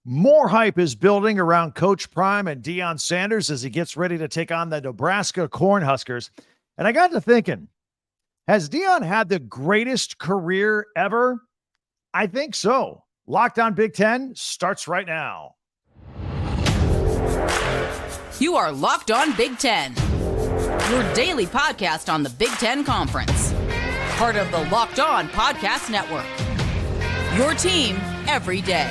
More hype is building around Coach Prime and Deion Sanders as he gets ready to take on the Nebraska Cornhuskers. And I got to thinking, has Deion had the greatest career ever? I think so. Locked On Big Ten starts right now. You are Locked On Big Ten, your daily podcast on the Big Ten Conference. Part of the Locked On Podcast Network. Your team every day.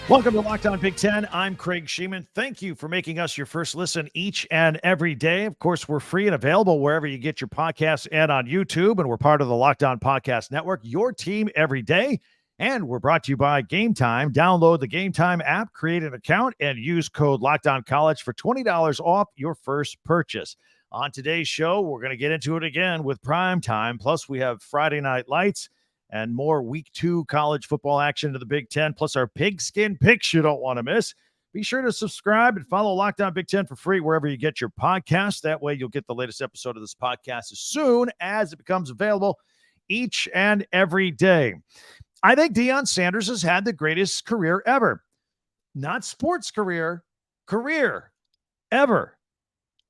Welcome to Locked On Big Ten. I'm Craig Shemon. Thank you for making us your first listen each and every day. Of course, we're free and available wherever you get your podcasts and on YouTube, and we're part of the Locked On Podcast Network, your team every day. And we're brought to you by Game Time. Download the Game Time app, create an account, and use code LOCKEDONCollege for $20 off your first purchase. On today's show, we're going to get into it again with Prime Time. Plus, we have Friday Night Lights and more Week 2 college football action to the Big Ten, plus our PigSkin Picks you don't want to miss. Be sure to subscribe and follow Locked On Big Ten for free wherever you get your podcast. That way you'll get the latest episode of this podcast as soon as it becomes available each and every day. I think Deion Sanders has had the greatest career ever. Not sports career ever.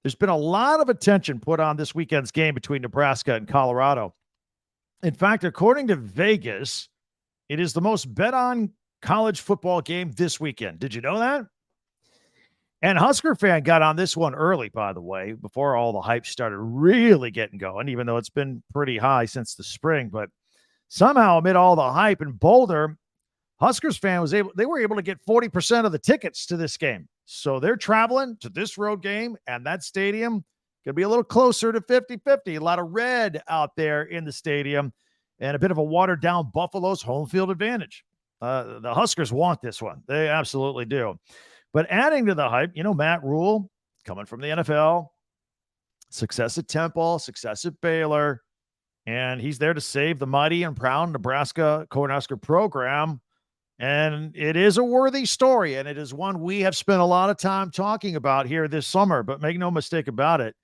There's been a lot of attention put on this weekend's game between Nebraska and Colorado. In fact, according to Vegas, it is the most bet on college football game this weekend. Did you know that? And Husker fan got on this one early, by the way, before all the hype started really getting going, even though it's been pretty high since the spring. But somehow, amid all the hype in Boulder, Huskers fan they were able to get 40% of the tickets to this game. So they're traveling to this road game, and that stadium going to be a little closer to 50-50. A lot of red out there in the stadium and a bit of a watered-down Buffalo's home field advantage. The Huskers want this one. They absolutely do. But adding to the hype, Matt Rhule, coming from the NFL, success at Temple, success at Baylor, and he's there to save the mighty and proud Nebraska Cornhusker program. And it is a worthy story, and it is one we have spent a lot of time talking about here this summer. But make no mistake about it,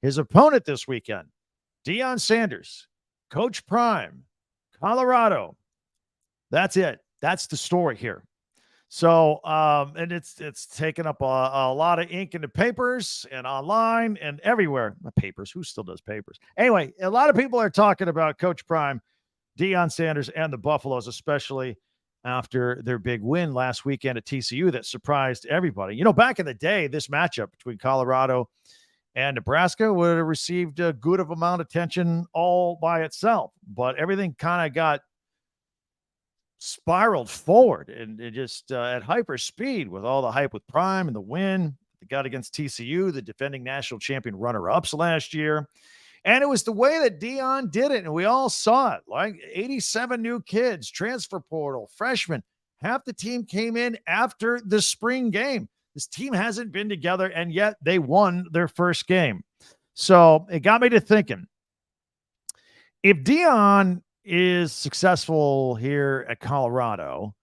his opponent this weekend, Deion Sanders, Coach Prime, Colorado. That's it. That's the story here. So, and it's taken up a lot of ink in the papers and online and everywhere. Papers. Who still does papers? Anyway, a lot of people are talking about Coach Prime, Deion Sanders, and the Buffaloes, especially after their big win last weekend at TCU that surprised everybody. Back in the day, this matchup between Colorado and Nebraska would have received a good of amount of attention all by itself, but everything kind of got spiraled forward and it just at hyper speed with all the hype with Prime and the win they got against TCU, the defending national champion runner-ups last year. And it was the way that Deion did it, and we all saw it. Like 87 new kids, transfer portal, freshmen. Half the team came in after the spring game. This team hasn't been together, and yet they won their first game. So it got me to thinking, if Deion is successful here at Colorado,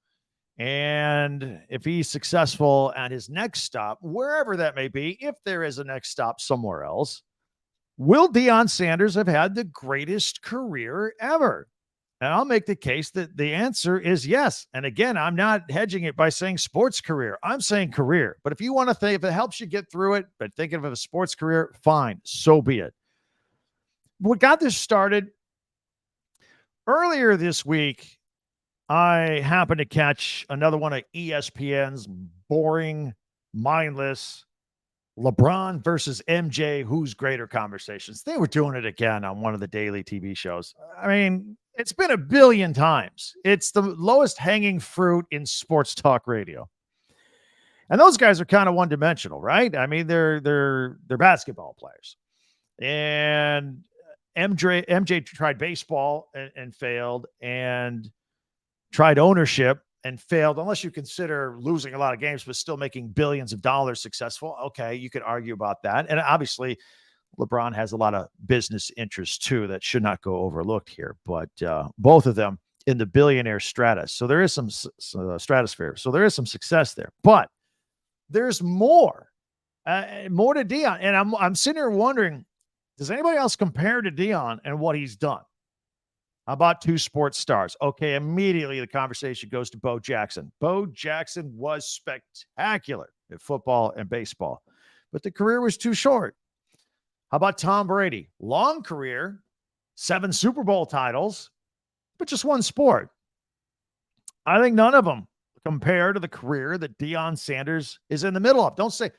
and if he's successful at his next stop, wherever that may be, if there is a next stop somewhere else, will Deion Sanders have had the greatest career ever? And I'll make the case that the answer is yes. And again, I'm not hedging it by saying sports career. I'm saying career. But if you want to think, if it helps you get through it, but thinking of a sports career, fine, so be it. What got this started, earlier this week, I happened to catch another one of ESPN's boring, mindless, LeBron versus MJ, who's greater conversations. They were doing it again on one of the daily TV shows. I mean, it's been a billion times. It's the lowest hanging fruit in sports talk radio. And those guys are kind of one-dimensional, right? I mean, they're basketball players. And MJ tried baseball and failed, and tried ownership and failed, unless you consider losing a lot of games, but still making billions of dollars successful. Okay, you could argue about that. And obviously, LeBron has a lot of business interests too that should not go overlooked here. But both of them in the billionaire stratus. So there is some stratosphere. So there is some success there. But there's more to Deion. And I'm sitting here wondering, Does anybody else compare to Deion and what he's done? How about two sports stars? Okay, immediately the conversation goes to Bo Jackson. Bo Jackson was spectacular at football and baseball, but the career was too short. How about Tom Brady? Long career, 7 Super Bowl titles, but just one sport. I think none of them compare to the career that Deion Sanders is in the middle of. Don't say,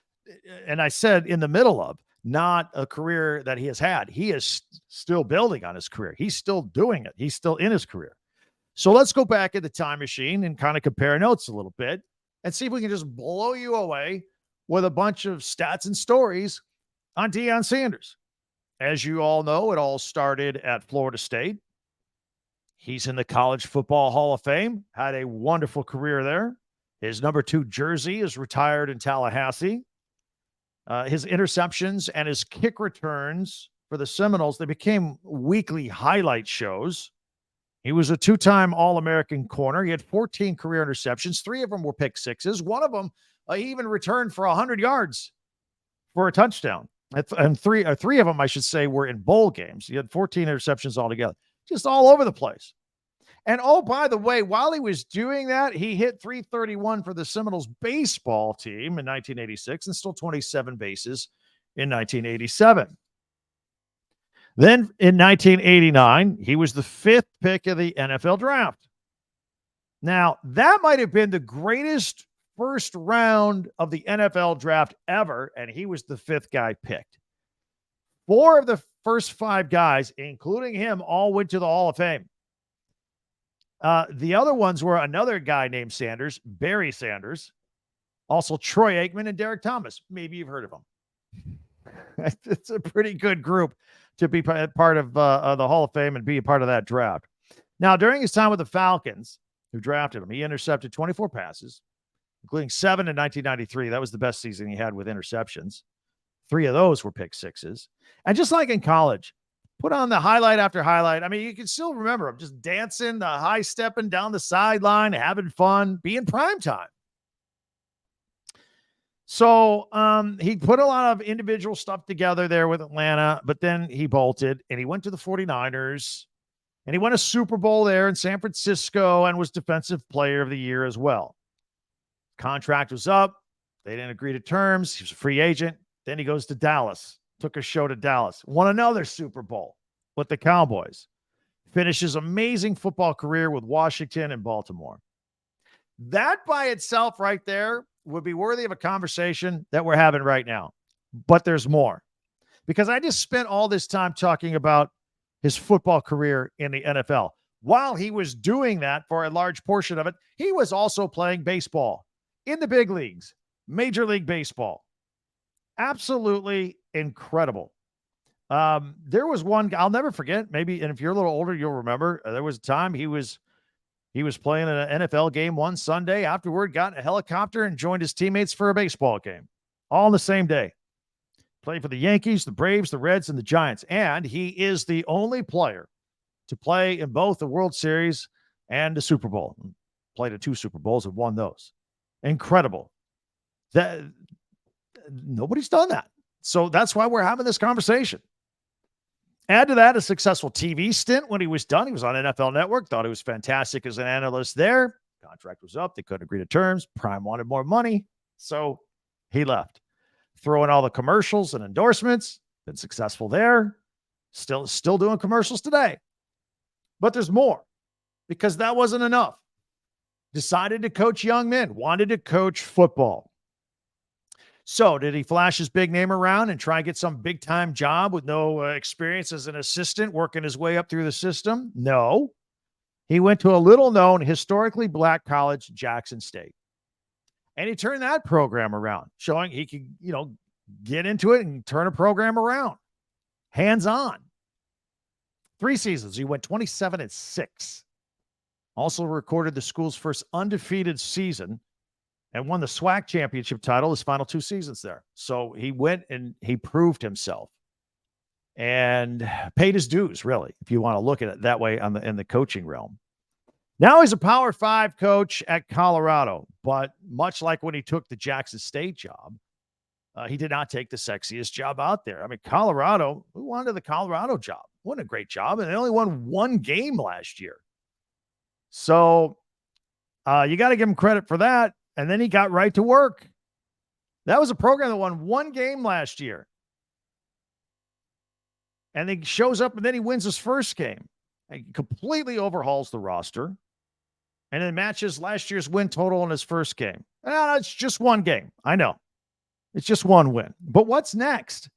and I said in the middle of, not a career that he has had. He is still building on his career. He's still doing it. He's still in his career. So let's go back in the time machine and kind of compare notes a little bit and see if we can just blow you away with a bunch of stats and stories on Deion Sanders. As you all know, it all started at Florida State. He's in the College Football Hall of Fame, had a wonderful career there. His number 2 jersey is retired in Tallahassee. His interceptions and his kick returns for the Seminoles, they became weekly highlight shows. He was a 2-time All-American corner. He had 14 career interceptions. 3 of them were pick sixes. One of them, he even returned for 100 yards for a touchdown. And three of them, I should say, were in bowl games. He had 14 interceptions altogether, just all over the place. And oh, by the way, while he was doing that, he hit 331 for the Seminoles baseball team in 1986 and stole 27 bases in 1987. Then in 1989, he was the 5th pick of the NFL draft. Now, that might have been the greatest first round of the NFL draft ever, and he was the 5th guy picked. 4 of the first 5 guys, including him, all went to the Hall of Fame. The other ones were another guy named Sanders, Barry Sanders, also Troy Aikman and Derek Thomas. Maybe you've heard of them. It's a pretty good group to be part of the Hall of Fame and be a part of that draft. Now, during his time with the Falcons, who drafted him, he intercepted 24 passes, including 7 in 1993. That was the best season he had with interceptions. 3 of those were pick sixes. And just like in college, put on the highlight after highlight. I mean, you can still remember him just dancing, the high stepping down the sideline, having fun, being prime time. So he put a lot of individual stuff together there with Atlanta, but then he bolted and he went to the 49ers and he won a Super Bowl there in San Francisco and was Defensive Player of the Year as well. Contract was up. They didn't agree to terms. He was a free agent. Then he goes to Dallas. Took a show to Dallas, won another Super Bowl with the Cowboys, finished his amazing football career with Washington and Baltimore. That by itself right there would be worthy of a conversation that we're having right now. But there's more, because I just spent all this time talking about his football career in the NFL. While he was doing that for a large portion of it, he was also playing baseball in the big leagues, Major League Baseball. Absolutely incredible. There was one, I'll never forget, maybe, and if you're a little older, you'll remember, there was a time he was playing in an NFL game one Sunday. Afterward, got in a helicopter and joined his teammates for a baseball game, all on the same day. Played for the Yankees, the Braves, the Reds, and the Giants. And he is the only player to play in both the World Series and the Super Bowl. Played at 2 Super Bowls and won those. Incredible. That nobody's done that. So that's why we're having this conversation. Add to that a successful TV stint when he was done. He was on NFL Network, thought he was fantastic as an analyst there. Contract was up. They couldn't agree to terms. Prime wanted more money. So he left. Throw in all the commercials and endorsements. Been successful there. Still doing commercials today. But there's more, because that wasn't enough. Decided to coach young men. Wanted to coach football. So did he flash his big name around and try and get some big time job with no experience as an assistant, working his way up through the system? No. He went to a little known, historically black college, Jackson State. And he turned that program around, showing he could, get into it and turn a program around. Hands on. 3 seasons. He went 27-6. Also recorded the school's first undefeated season and won the SWAC championship title his final 2 seasons there. So he went and he proved himself and paid his dues, really, if you want to look at it that way in the coaching realm. Now he's a Power 5 coach at Colorado, but much like when he took the Jackson State job, He did not take the sexiest job out there. I mean, Colorado, who wanted the Colorado job? Wasn't a great job, and they only won one game last year. So you got to give him credit for that. And then he got right to work. That was a program that won one game last year. And he shows up and then he wins his first game. He completely overhauls the roster. And then matches last year's win total in his first game. It's just one game. I know. It's just one win. But what's next?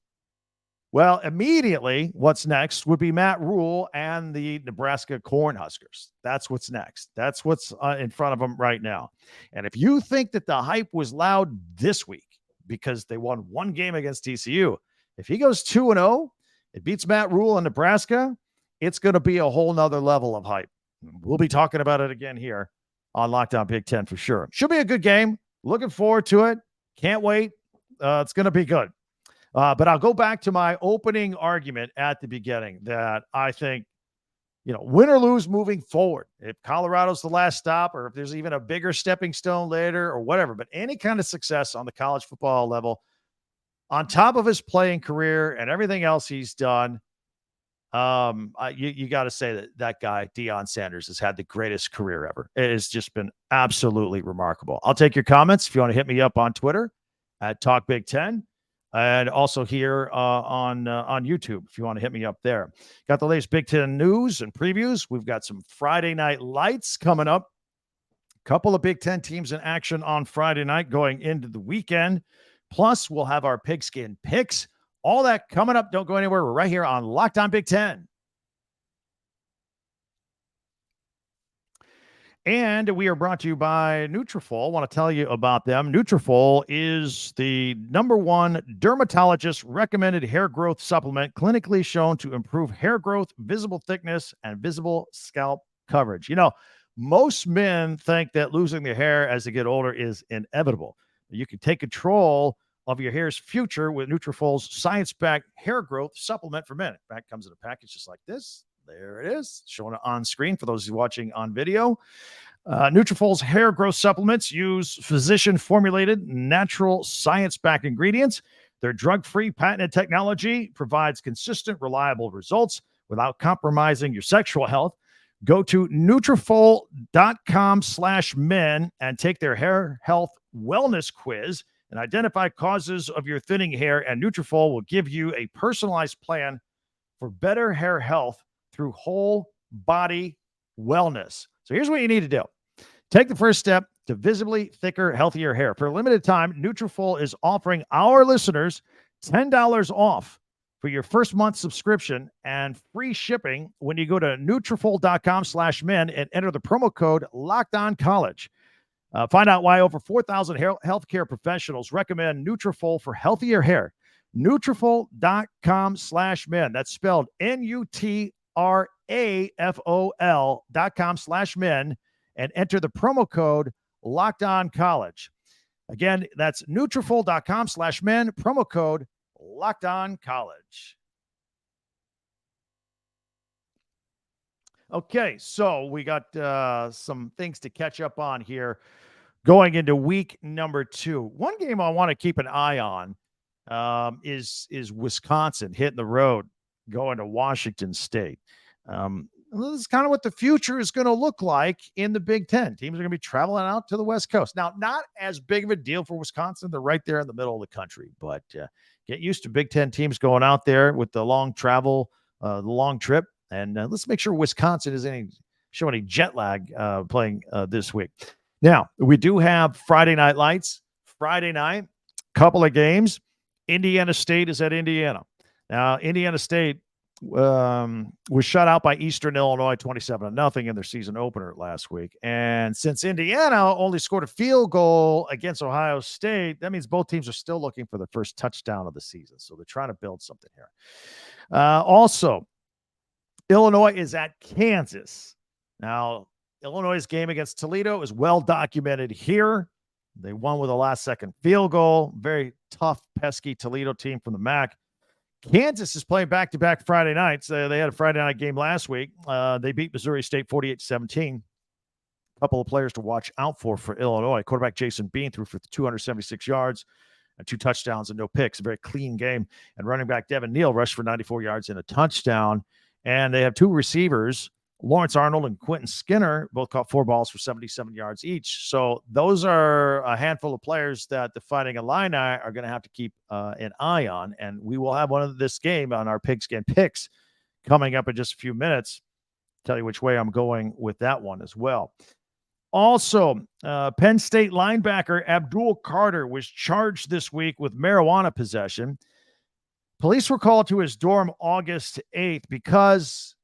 Well, immediately, what's next would be Matt Rhule and the Nebraska Cornhuskers. That's what's next. That's what's in front of them right now. And if you think that the hype was loud this week because they won one game against TCU, if he goes 2-0, it beats Matt Rhule in Nebraska, it's going to be a whole nother level of hype. We'll be talking about it again here on Locked On Big Ten for sure. Should be a good game. Looking forward to it. Can't wait. It's going to be good. But I'll go back to my opening argument at the beginning that I think, win or lose moving forward, if Colorado's the last stop or if there's even a bigger stepping stone later or whatever, but any kind of success on the college football level, on top of his playing career and everything else he's done, you got to say that guy, Deion Sanders, has had the greatest career ever. It has just been absolutely remarkable. I'll take your comments if you want to hit me up on Twitter at Talk Big Ten, and also here on YouTube if you want to hit me up there. Got the latest Big Ten news and previews. We've got some Friday night lights coming up. Couple of Big Ten teams in action on Friday night going into the weekend. Plus, we'll have our Pigskin Picks. All that coming up. Don't go anywhere. We're right here on Locked On Big Ten. And we are brought to you by Nutrafol. I want to tell you about them. Nutrafol is the #1 dermatologist recommended hair growth supplement clinically shown to improve hair growth, visible thickness, and visible scalp coverage. Most men think that losing their hair as they get older is inevitable. You can take control of your hair's future with Nutrafol's science-backed hair growth supplement for men. In fact, it comes in a package just like this. There it is, showing it on screen for those watching on video. Nutrafol's hair growth supplements use physician-formulated, natural, science-backed ingredients. Their drug-free patented technology provides consistent, reliable results without compromising your sexual health. Go to Nutrafol.com/men and take their hair health wellness quiz and identify causes of your thinning hair, and Nutrafol will give you a personalized plan for better hair health through whole body wellness. So here's what you need to do. Take the first step to visibly thicker, healthier hair. For a limited time, Nutrafol is offering our listeners $10 off for your first month subscription and free shipping when you go to Nutrafol.com/men and enter the promo code LOCKEDONCollege. Find out why over 4,000 healthcare professionals recommend Nutrafol for healthier hair. Nutrafol.com/men. That's spelled Nutrafol.com/men and enter the promo code LOCKEDONCollege. Again, that's Nutrafol.com/men, promo code LOCKEDONCollege. Okay, so we got some things to catch up on here going into week number 2. One game I want to keep an eye on is Wisconsin hitting the road, going to Washington State. This is kind of what the future is going to look like in the Big Ten. Teams are going to be traveling out to the West Coast. Now, not as big of a deal for Wisconsin. They're right there in the middle of the country. But get used to Big Ten teams going out there with the long travel, the long trip. And let's make sure Wisconsin isn't showing any jet lag playing this week. Now, we do have Friday night lights. Friday night, couple of games. Indiana State is at Indiana. Now, Indiana State was shut out by Eastern Illinois 27-0 in their season opener last week. And since Indiana only scored a field goal against Ohio State, that means both teams are still looking for the first touchdown of the season. So they're trying to build something here. Also, Illinois is at Kansas. Now, Illinois' game against Toledo is well documented here. They won with a last-second field goal. Very tough, pesky Toledo team from the MAC. Kansas is playing back-to-back Friday nights. They had a Friday night game last week. They beat Missouri State 48-17. A couple of players to watch out for Illinois. Quarterback Jason Bean threw for 276 yards. and 2 touchdowns and no picks. A very clean game. And running back Devin Neal rushed for 94 yards and a touchdown. And they have 2 receivers, Lawrence Arnold and Quentin Skinner, both caught 4 balls for 77 yards each. So those are a handful of players that the Fighting Illini are going to have to keep an eye on. And we will have one of this game on our Pigskin Picks coming up in just a few minutes. Tell you which way I'm going with that one as well. Also, Penn State linebacker Abdul Carter was charged this week with marijuana possession. Police were called to his dorm August 8th because,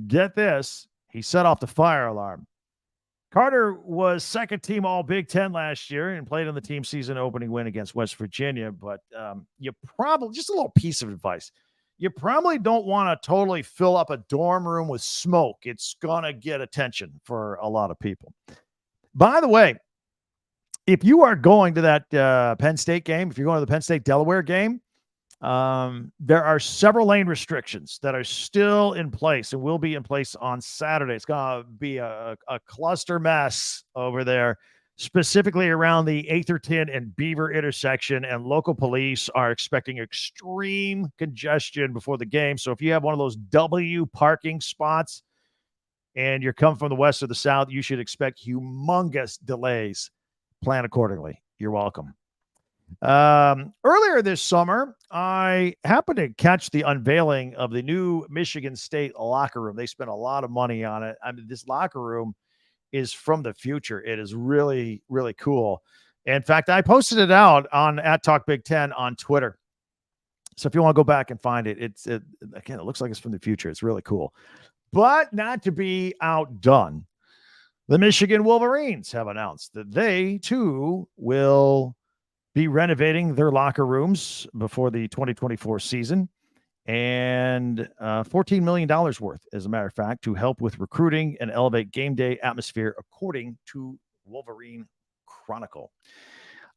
get this, he set off the fire alarm. Carter was second team All Big Ten last year and played in the team season opening win against West Virginia. But you probably, just a little piece of advice, you probably don't want to totally fill up a dorm room with smoke. It's going to get attention for a lot of people. By the way, if you are going to that Penn State game, if you're going to the Penn State-Delaware game, there are several lane restrictions that are still in place and will be in place on Saturday. It's going to be a cluster mess over there, specifically around the Atherton and Beaver intersection, and local police are expecting extreme congestion before the game. So if you have one of those W parking spots and you're coming from the west or the south, you should expect humongous delays. Plan accordingly. You're welcome. Earlier this summer, I happened to catch the unveiling of the new Michigan State locker room. They spent a lot of money on it. I mean, this locker room is from the future. It is really, really cool. In fact, I posted it out on @TalkBig10 on Twitter. So if you want to go back and find it, again, it looks like it's from the future. It's really cool. But not to be outdone, the Michigan Wolverines have announced that they, too, will be renovating their locker rooms before the 2024 season, and $14 million worth, as a matter of fact, to help with recruiting and elevate game day atmosphere, according to Wolverine Chronicle.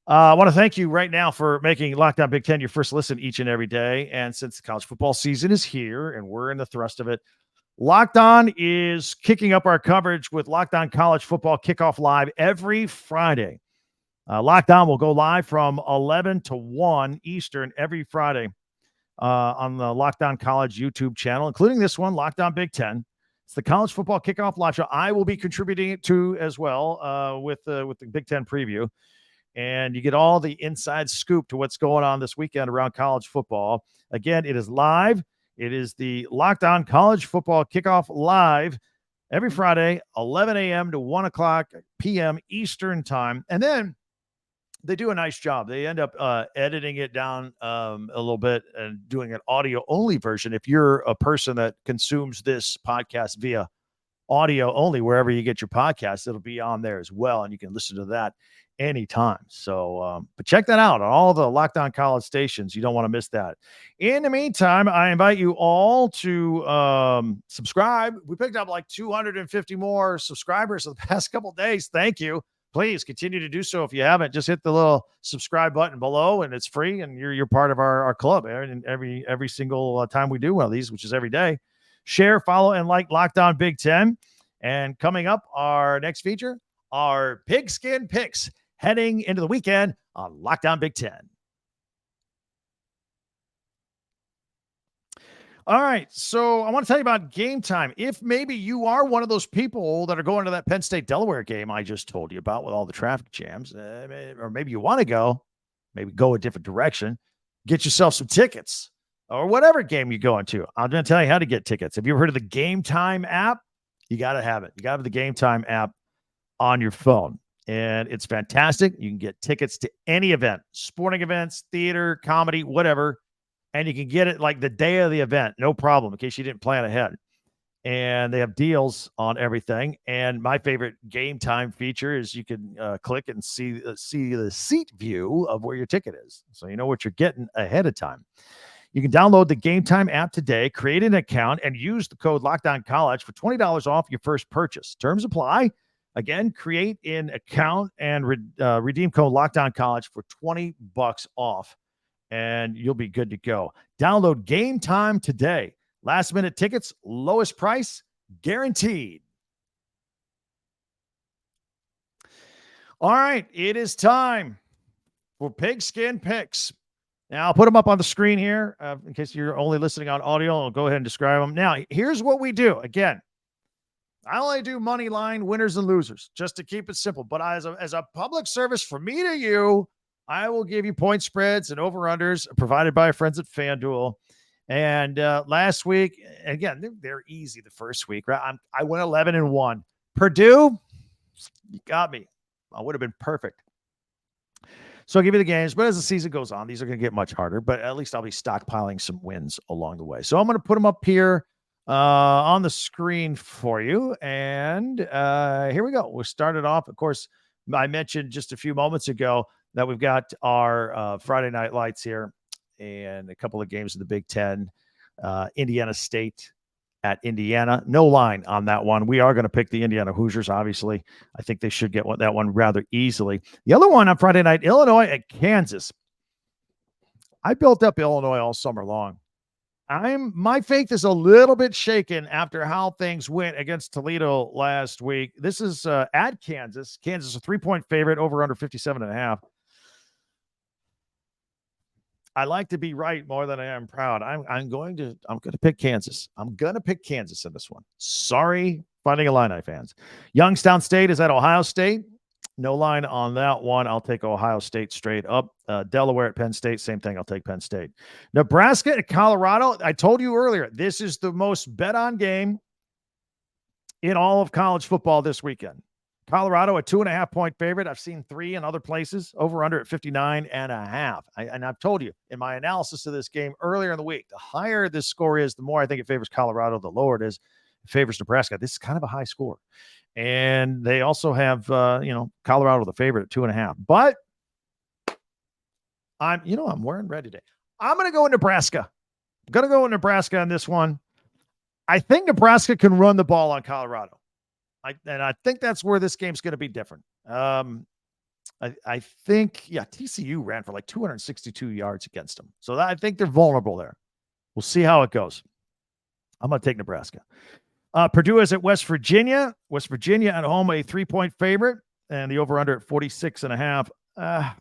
I want to thank you right now for making Locked On Big Ten your first listen each and every day. And since the college football season is here and we're in the thrust of it, Locked On is kicking up our coverage with Locked On College Football Kickoff Live every Friday. Locked On will go live from 11 to 1 Eastern every Friday on the Locked On College YouTube channel, including this one, Locked On Big Ten. It's the College Football Kickoff Live show. I will be contributing it to as well with the Big Ten preview. And you get all the inside scoop to what's going on this weekend around college football. Again, it is live. It is the Locked On College Football Kickoff Live every Friday, 11 a.m. to 1 o'clock p.m. Eastern time. And then they do a nice job. They end up editing it down a little bit and doing an audio-only version. If you're a person that consumes this podcast via audio only, wherever you get your podcast, it'll be on there as well, and you can listen to that anytime. So, but check that out on all the Locked On College stations. You don't want to miss that. In the meantime, I invite you all to subscribe. We picked up like 250 more subscribers in the past couple of days. Thank you. Please continue to do so. If you haven't, just hit the little subscribe button below, and it's free, and you're part of our club. And every single time we do one of these, which is every day, share, follow, and like Locked On Big Ten. And coming up, our next feature, our Pigskin Picks, heading into the weekend on Locked On Big Ten. All right, so I want to tell you about game time. If maybe you are one of those people that are going to that Penn State-Delaware game I just told you about with all the traffic jams, or maybe you want to go, maybe go a different direction, get yourself some tickets, or whatever game you're going to. I'm going to tell you how to get tickets. Have you ever heard of the Game Time app? You got to have it. You got to have the Game Time app on your phone, and it's fantastic. You can get tickets to any event, sporting events, theater, comedy, whatever. And you can get it like the day of the event, no problem, in case you didn't plan ahead. And they have deals on everything. And my favorite Game Time feature is you can click and see the seat view of where your ticket is, so you know what you're getting ahead of time. You can download the Game Time app today, create an account, and use the code LOCKEDONCollege for $20 off your first purchase. Terms apply. Again, create an account and redeem code LOCKEDONCollege for $20 off. And you'll be good to go. Download Game Time today. Last minute tickets, lowest price, guaranteed. All right, it is time for PigSkin Picks. Now, I'll put them up on the screen here in case you're only listening on audio. I'll go ahead and describe them. Now, here's what we do. Again, I only do money line winners and losers just to keep it simple. But as a public service from me to you, I will give you point spreads and over-unders provided by our friends at FanDuel. And last week, again, they're easy the first week, right? I went 11-1. Purdue, you got me. I would have been perfect. So I'll give you the games, but as the season goes on, these are going to get much harder, but at least I'll be stockpiling some wins along the way. So I'm going to put them up here on the screen for you. And here we go. We'll start it off. Of course, I mentioned just a few moments ago that we've got our Friday night lights here and a couple of games in the Big Ten. Indiana State at Indiana. No line on that one. We are going to pick the Indiana Hoosiers, obviously. I think they should get that one rather easily. The other one on Friday night, Illinois at Kansas. I built up Illinois all summer long. My faith is a little bit shaken after how things went against Toledo last week. This is at Kansas. Kansas a 3-point favorite, over under 57.5. I like to be right more than I am proud. I'm going to pick Kansas. I'm going to pick Kansas in this one. Sorry, Fighting Illini fans. Youngstown State is at Ohio State. No line on that one. I'll take Ohio State straight up. Delaware at Penn State. Same thing. I'll take Penn State. Nebraska at Colorado. I told you earlier, this is the most bet on game in all of college football this weekend. Colorado, a 2.5-point favorite. I've seen 3 in other places. Over under at 59.5. And I've told you in my analysis of this game earlier in the week, the higher this score is, the more I think it favors Colorado. The lower it is, it favors Nebraska. This is kind of a high score. And they also have, Colorado the favorite at 2.5. But I'm wearing red today. I'm going to go with Nebraska. I'm going to go with Nebraska on this one. I think Nebraska can run the ball on Colorado. I think that's where this game's going to be different. I think, TCU ran for like 262 yards against them. So I think they're vulnerable there. We'll see how it goes. I'm going to take Nebraska. Purdue is at West Virginia. West Virginia at home, a 3-point favorite, and the over-under at 46.5.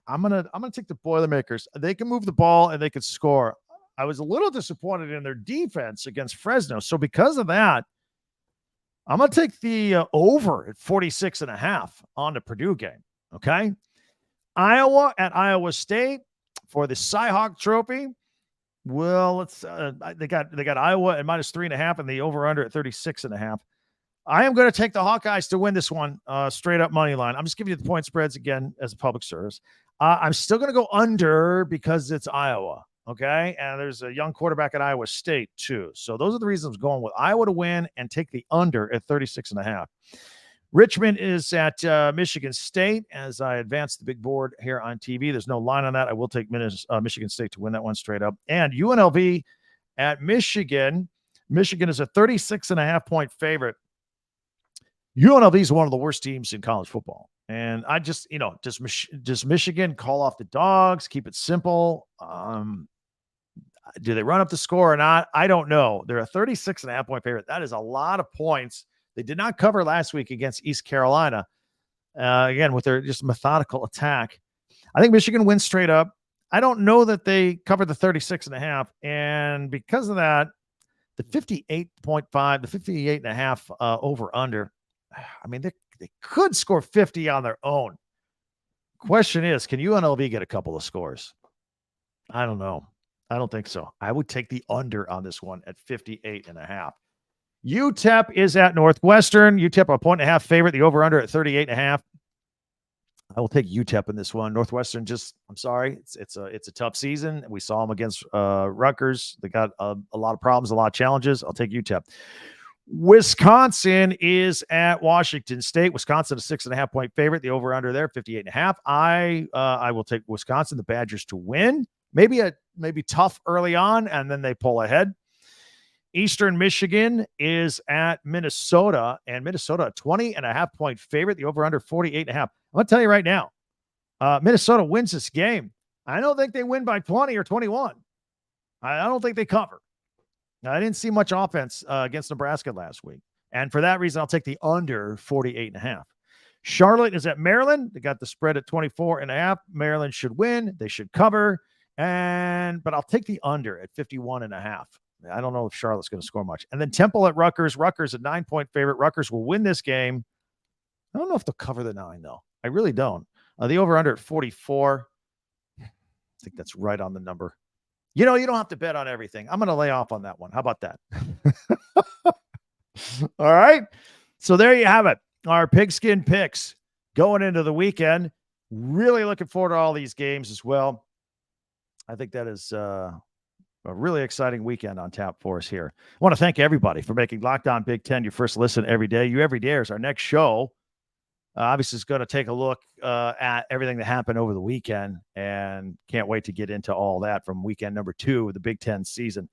I'm gonna take the Boilermakers. They can move the ball and they can score. I was a little disappointed in their defense against Fresno. So because of that, I'm going to take the over at 46.5 on the Purdue game. Okay. Iowa at Iowa State for the Cy-Hawk Trophy. Well, they got Iowa at -3.5 and the over under at 36.5. I am going to take the Hawkeyes to win this one, straight up money line. I'm just giving you the point spreads again as a public service. I'm still going to go under because it's Iowa. Okay. And there's a young quarterback at Iowa State too. So those are the reasons I'm going with Iowa to win and take the under at 36.5. Richmond is at Michigan State. As I advance the big board here on TV, there's no line on that. I will take Michigan State to win that one straight up. And UNLV at Michigan. Michigan is a 36.5-point favorite. UNLV is one of the worst teams in college football. And I just, does Michigan call off the dogs, keep it simple? Do they run up the score or not? I don't know. They're a 36.5-point favorite. That is a lot of points. They did not cover last week against East Carolina. Again, with their just methodical attack. I think Michigan wins straight up. I don't know that they covered the 36.5. And because of that, the 58.5, the 58.5 over under, I mean, they could score 50 on their own. Question is, can UNLV get a couple of scores? I don't know. I don't think so. I would take the under on this one at 58.5. UTEP is at Northwestern. UTEP a 1.5 favorite. The over-under at 38.5. I will take UTEP in this one. Northwestern I'm sorry. It's a tough season. We saw them against Rutgers. They got a lot of problems, a lot of challenges. I'll take UTEP. Wisconsin is at Washington State. Wisconsin a 6.5-point favorite. The over-under there, 58.5. I will take Wisconsin, the Badgers, to win. Maybe tough early on, and then they pull ahead. Eastern Michigan is at Minnesota, and Minnesota a 20.5-point favorite. The over-under 48.5. I'm going to tell you right now, Minnesota wins this game. I don't think they win by 20 or 21. I don't think they cover. I didn't see much offense against Nebraska last week. And for that reason, I'll take the under 48.5. Charlotte is at Maryland. They got the spread at 24.5. Maryland should win. They should cover. But I'll take the under at 51.5. I don't know if Charlotte's going to score much. And then Temple at Rutgers. Rutgers a 9-point favorite. Rutgers will win this game. I don't know if they'll cover the 9, though. I really don't. The over-under at 44. I think that's right on the number. You don't have to bet on everything. I'm going to lay off on that one. How about that? All right. So there you have it. Our pigskin picks going into the weekend. Really looking forward to all these games as well. I think that is a really exciting weekend on tap for us here. I want to thank everybody for making Locked On Big Ten your first listen every day. You every day is our next show. Obviously, is going to take a look at everything that happened over the weekend, and can't wait to get into all that from weekend number 2 of the Big Ten season.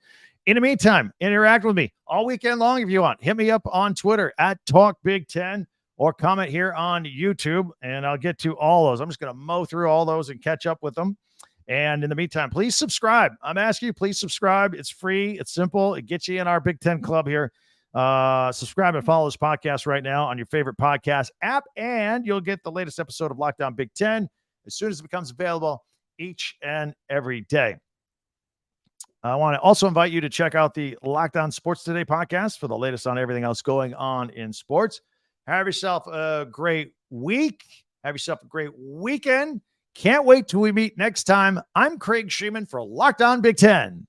In the meantime, interact with me all weekend long if you want. Hit me up on Twitter at Talk Big Ten or comment here on YouTube, and I'll get to all those. I'm just going to mow through all those and catch up with them. And in the meantime, please subscribe. I'm asking you, please subscribe. It's free. It's simple. It gets you in our Big Ten club here. Subscribe and follow this podcast right now on your favorite podcast app, and you'll get the latest episode of Locked On Big Ten as soon as it becomes available each and every day. I want to also invite you to check out the Locked On Sports Today podcast for the latest on everything else going on in sports. Have yourself a great week. Have yourself a great weekend. Can't wait till we meet next time. I'm Craig Shemon for Locked On Big Ten.